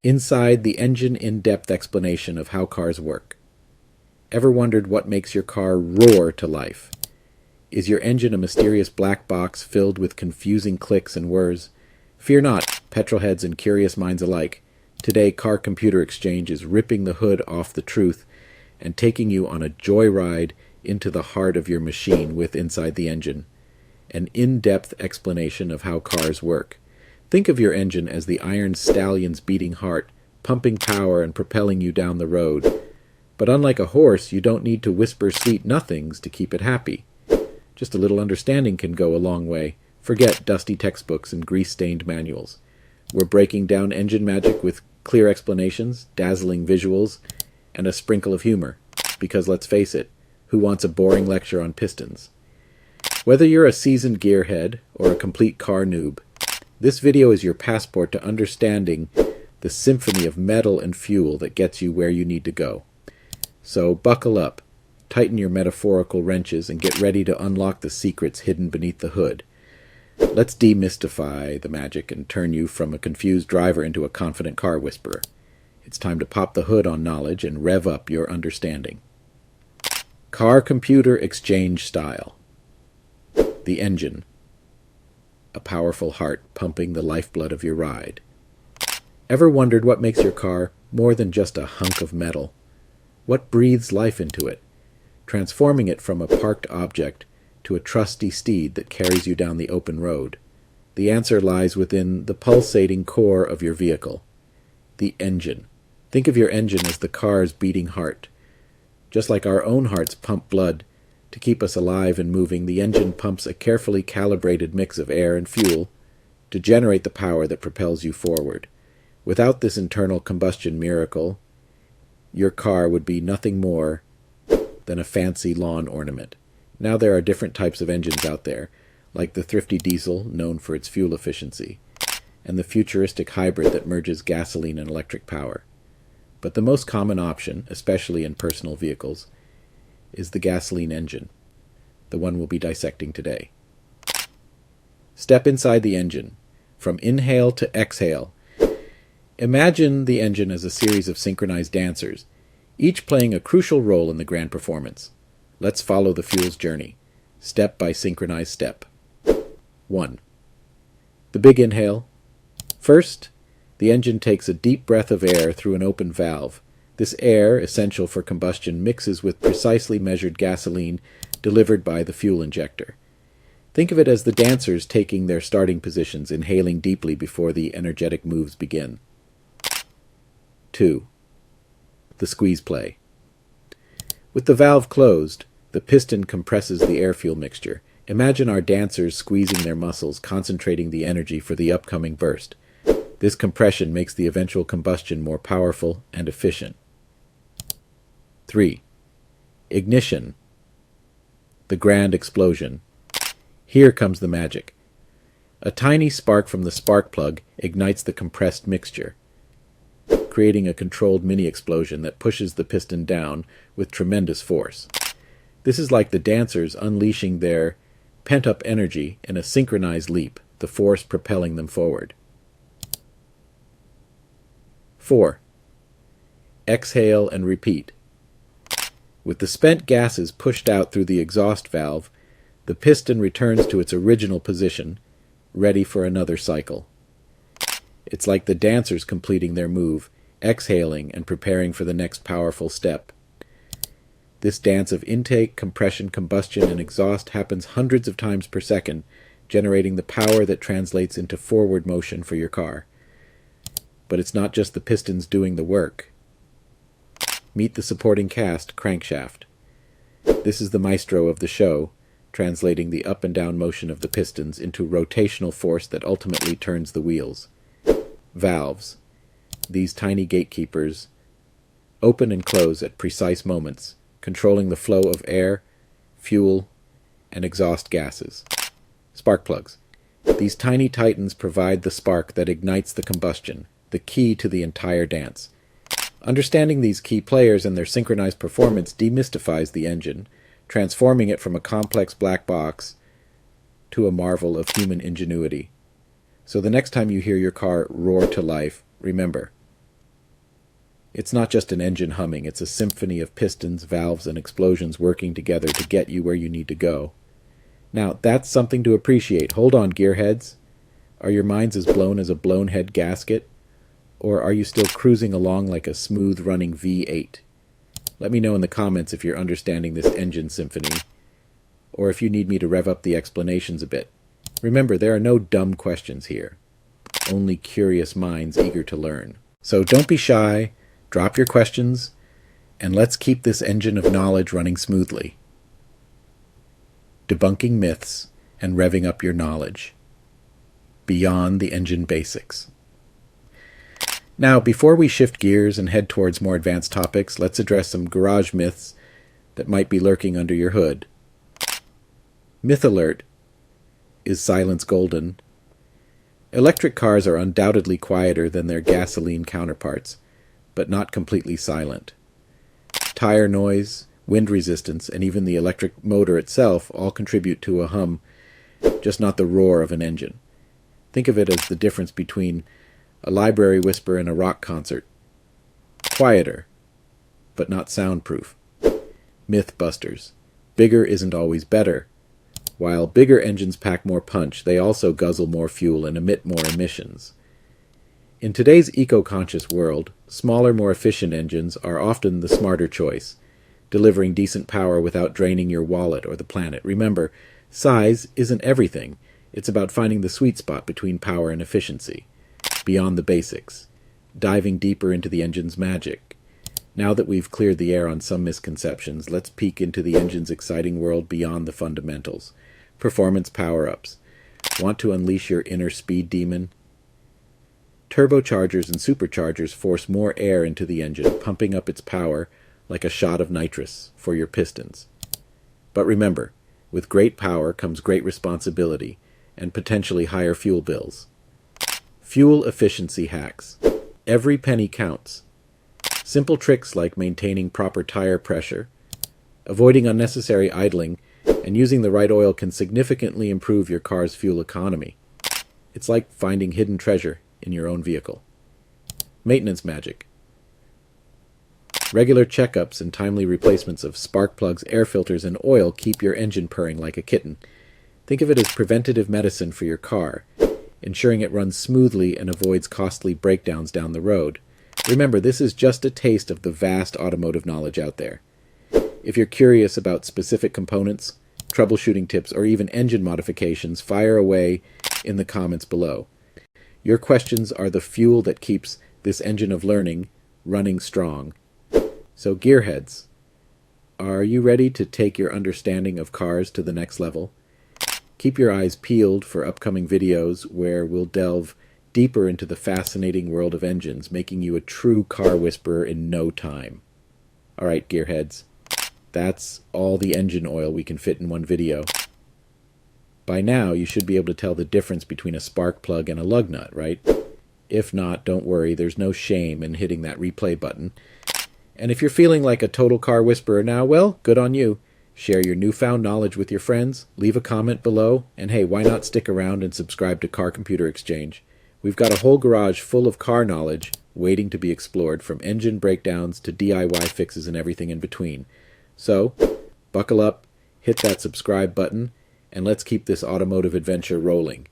Inside the engine in-depth explanation of how cars work. Ever wondered what makes your car roar to life? Is your engine a mysterious black box filled with confusing clicks and whirs? Fear not, petrolheads and curious minds alike. Today, Car Computer Exchange is ripping the hood off the truth and taking you on a joyride into the heart of your machine with Inside the Engine. An in-depth explanation of how cars work. Think of your engine as the iron stallion's beating heart, pumping power and propelling you down the road. But unlike a horse, you don't need to whisper sweet nothings to keep it happy. Just a little understanding can go a long way. Forget dusty textbooks and grease-stained manuals. We're breaking down engine magic with clear explanations, dazzling visuals, and a sprinkle of humor. Because let's face it, who wants a boring lecture on pistons? Whether you're a seasoned gearhead or a complete car noob, this video is your passport to understanding the symphony of metal and fuel that gets you where you need to go. So buckle up, tighten your metaphorical wrenches, and get ready to unlock the secrets hidden beneath the hood. Let's demystify the magic and turn you from a confused driver into a confident car whisperer. It's time to pop the hood on knowledge and rev up your understanding. Car Computer Exchange style. The engine. A powerful heart pumping the lifeblood of your ride. Ever wondered what makes your car more than just a hunk of metal? What breathes life into it, transforming it from a parked object to a trusty steed that carries you down the open road? The answer lies within the pulsating core of your vehicle. The engine. Think of your engine as the car's beating heart. Just like our own hearts pump blood to keep us alive and moving, the engine pumps a carefully calibrated mix of air and fuel to generate the power that propels you forward. Without this internal combustion miracle, your car would be nothing more than a fancy lawn ornament. Now there are different types of engines out there, like the thrifty diesel, known for its fuel efficiency, and the futuristic hybrid that merges gasoline and electric power. But the most common option, especially in personal vehicles, is the gasoline engine, the one we'll be dissecting today. Step inside the engine, from inhale to exhale. Imagine the engine as a series of synchronized dancers, each playing a crucial role in the grand performance. Let's follow the fuel's journey, step by synchronized step. 1. The big inhale. First, the engine takes a deep breath of air through an open valve. This air, essential for combustion, mixes with precisely measured gasoline delivered by the fuel injector. Think of it as the dancers taking their starting positions, inhaling deeply before the energetic moves begin. 2. The squeeze play. With the valve closed, the piston compresses the air-fuel mixture. Imagine our dancers squeezing their muscles, concentrating the energy for the upcoming burst. This compression makes the eventual combustion more powerful and efficient. 3. Ignition. The grand explosion. Here comes the magic. A tiny spark from the spark plug ignites the compressed mixture, creating a controlled mini-explosion that pushes the piston down with tremendous force. This is like the dancers unleashing their pent-up energy in a synchronized leap, the force propelling them forward. 4. Exhale and repeat. With the spent gases pushed out through the exhaust valve, the piston returns to its original position, ready for another cycle. It's like the dancers completing their move, exhaling and preparing for the next powerful step. This dance of intake, compression, combustion, and exhaust happens hundreds of times per second, generating the power that translates into forward motion for your car. But it's not just the pistons doing the work. Meet the supporting cast, crankshaft. This is the maestro of the show, translating the up and down motion of the pistons into rotational force that ultimately turns the wheels. Valves. These tiny gatekeepers open and close at precise moments, controlling the flow of air, fuel, and exhaust gases. Spark plugs. These tiny titans provide the spark that ignites the combustion, the key to the entire dance. Understanding these key players and their synchronized performance demystifies the engine, transforming it from a complex black box to a marvel of human ingenuity. So the next time you hear your car roar to life, remember, It's not just an engine humming, it's a symphony of pistons, valves, and explosions working together to get you where you need to go. Now, that's something to appreciate. Hold on, gearheads. Are your minds as blown as a blown head gasket? Or are you still cruising along like a smooth-running V8? Let me know in the comments if you're understanding this engine symphony, or if you need me to rev up the explanations a bit. Remember, there are no dumb questions here, only curious minds eager to learn. So don't be shy, drop your questions, and let's keep this engine of knowledge running smoothly. Debunking myths and revving up your knowledge. Beyond the engine basics. Now, before we shift gears and head towards more advanced topics, let's address some garage myths that might be lurking under your hood. Myth alert: is silence golden? Electric cars are undoubtedly quieter than their gasoline counterparts, but not completely silent. Tire noise, wind resistance, and even the electric motor itself all contribute to a hum, just not the roar of an engine. Think of it as the difference between a library whisper and a rock concert. Quieter, but not soundproof. Mythbusters: bigger isn't always better. While bigger engines pack more punch, they also guzzle more fuel and emit more emissions. In today's eco-conscious world, smaller, more efficient engines are often the smarter choice, delivering decent power without draining your wallet or the planet. Remember, size isn't everything. It's about finding the sweet spot between power and efficiency. Beyond the basics, diving deeper into the engine's magic. Now that we've cleared the air on some misconceptions, let's peek into the engine's exciting world beyond the fundamentals. Performance power-ups. Want to unleash your inner speed demon? Turbochargers and superchargers force more air into the engine, pumping up its power like a shot of nitrous for your pistons. But remember, with great power comes great responsibility and potentially higher fuel bills. Fuel efficiency hacks. Every penny counts. Simple tricks like maintaining proper tire pressure, avoiding unnecessary idling, and using the right oil can significantly improve your car's fuel economy. It's like finding hidden treasure in your own vehicle. Maintenance magic. Regular checkups and timely replacements of spark plugs, air filters, and oil keep your engine purring like a kitten. Think of it as preventative medicine for your car, ensuring it runs smoothly and avoids costly breakdowns down the road. Remember, this is just a taste of the vast automotive knowledge out there. If you're curious about specific components, troubleshooting tips, or even engine modifications, fire away in the comments below. Your questions are the fuel that keeps this engine of learning running strong. So gearheads, are you ready to take your understanding of cars to the next level? Keep your eyes peeled for upcoming videos where we'll delve deeper into the fascinating world of engines, making you a true car whisperer in no time. Alright, gearheads, that's all the engine oil we can fit in one video. By now, you should be able to tell the difference between a spark plug and a lug nut, right? If not, don't worry, there's no shame in hitting that replay button. And if you're feeling like a total car whisperer now, well, good on you. Share your newfound knowledge with your friends, leave a comment below, and hey, why not stick around and subscribe to Car Computer Exchange? We've got a whole garage full of car knowledge waiting to be explored, from engine breakdowns to DIY fixes and everything in between. So, buckle up, hit that subscribe button, and let's keep this automotive adventure rolling.